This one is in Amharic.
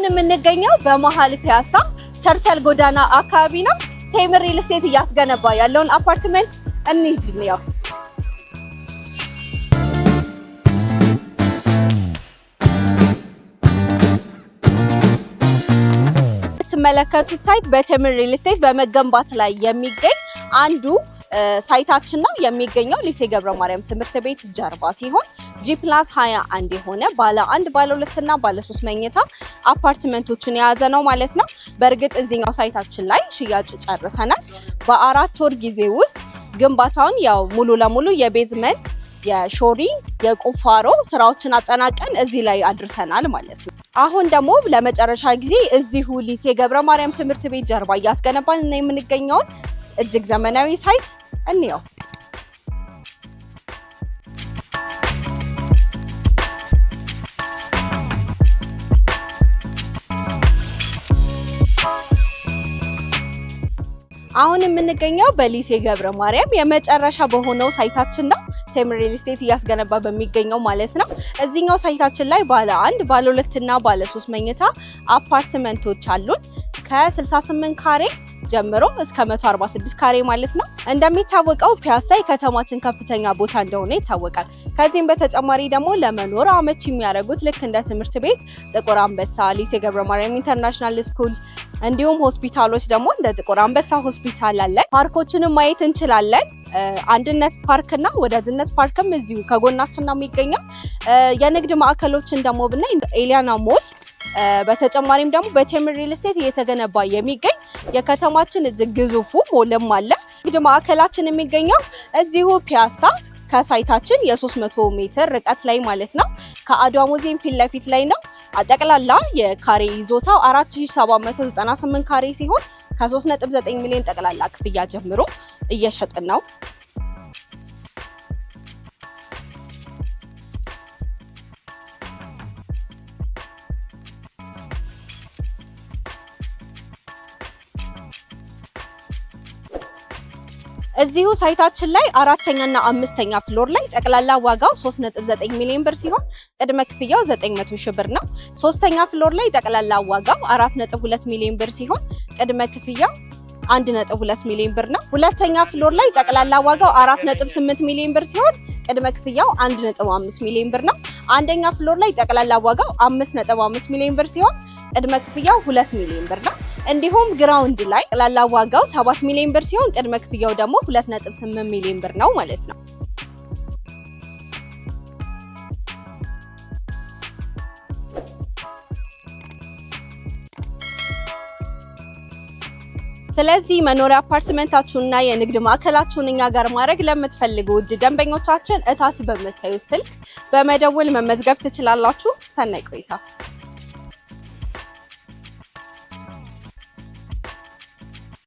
አሁን የምንገኘው በመሃል ፒያሳ ቸርቸል ጎዳና አካባቢ ነው። ቴምር ሪል ስቴት እያስገነባ ያለውን አፓርትመንት እንሂድ ነው። የምትመለከቱት ሳይት በቴምር ሪል ስቴት በመገንባት ላይ የሚገኝ አንዱ ሳይታችን ነው። የሚገኘው ሊሴ ገብረ ማርያም ትምህርት ቤት ጀርባ ሲሆን G+21 የሆነ ባለ 1 ባለ 2 እና ባለ 3 መኝታ አፓርትመንቶችን የያዘ ነው ማለት ነው። በእርግጥ እዚህኛው ሳይታችን ላይ ሽያጭ ጨርሰናል። በ4 ወር ጊዜ ውስጥ ግንባታውን ያው ሙሉ ለሙሉ የቤዝመንት የሾሪ የቁፋሮ ስራዎችን አጠናቀን እዚህ ላይ አድርሰናል ማለት ነው። አሁን ደግሞ ለመጨረሻ ጊዜ እዚሁ ሊሴ ገብረ ማርያም ትምህርት ቤት ጀርባ እያስገነባን ነው የምንገኘው እጅግ ዘመናዊ ሳይት እንየው። አሁን የምንገኘው በሊሴ ገብረ ማርያም የመጨረሻ በሆነው ሳይታችን ነው። ቴምር ሪል ስቴት እያስገነባ በሚገኘው ማለት ነው። እዚህኛው ሳይታችን ላይ ባለ 1 ባለ 2 እና ባለ 3 መኝታ አፓርትመንቶች አሉን ከ68 ካሬ ጀምሮ እስከ 146 ካሬ ማለት ነው። እንደሚታወቀው ፒያሳ የከተማችን ከፍተኛ ቦታ እንደሆነ ይታወቃል። ከዚህም በተጨማሪ ደግሞ ለመኖር አመቺ የሚያደርጉት ልክ እንደ ትምህርት ቤት ጥቁር አንበሳ፣ ሊሴ ገብረ ማርያም ኢንተርናሽናል ስኩል እንዲሁም ሆስፒታሎች ደግሞ እንደ ጥቁር አንበሳ ሆስፒታል አለ። ፓርኮችንም ማየት እንችላለን። አንድነት ፓርክና ወዳጅነት ፓርክም እዚሁ ከጎናችን ነው የሚገኘው። የንግድ ማዕከሎችን ደግሞ ብናይ ኤሊያና ሞል፣ በተጨማሪም ደግሞ በቴምር ሪል ስቴት እየተገነባ የሚገኝ የከተማችን እጅግ ግዙፉ ሞልም አለ። ንግድ ማዕከላችን የሚገኘው እዚሁ ፒያሳ ከሳይታችን የ300 ሜትር ርቀት ላይ ማለት ነው። ከአድዋ ሙዚየም ፊት ለፊት ላይ ነው። ጠቅላላ የካሬ ይዞታው 4798 ካሬ ሲሆን ከ3.9 ሚሊዮን ጠቅላላ ክፍያ ጀምሮ እየሸጥን ነው። እዚሁ ሳይታችን ላይ 4ኛ እና 5ኛ ፍሎር ላይ ጠቅላላ ዋጋው 3.9 ሚሊዮን ብር ሲሆን ቅድመ ክፍያው 900 ሺህ ብር ነው። 3ኛ ፍሎር ላይ ጠቅላላ ዋጋው 4.2 ሚሊዮን ብር ሲሆን ቅድመ ክፍያው 1.2 ሚሊዮን ብር ነው። 2ኛ ፍሎር ላይ ጠቅላላ ዋጋው 4.8 ሚሊዮን ብር ሲሆን ቅድመ ክፍያው 1.5 ሚሊዮን ብር ነው። አንደኛ ፍሎር ላይ ጠቅላላ ዋጋው 5.5 ሚሊዮን ብር ሲሆን ቅድመ ክፍያው 2 ሚሊዮን ብር ነው። እንዲሁም ግራውንድ ላይ ጠቅላላ ዋጋው 7 ሚሊዮን ብር ሲሆን ቅድመ ክፍያው ደግሞ 2.8 ሚሊዮን ብር ነው ማለት ነው። ስለዚህ መኖሪያ አፓርትመንታችሁንና የንግድ ማዕከላችሁን እኛ ጋር ማድረግ ለምትፈልጉ ውድ ደንበኞቻችን እታች በምታዩት ስልክ በመደወል መመዝገብ ትችላላችሁ። ሰናይ ቆይታ።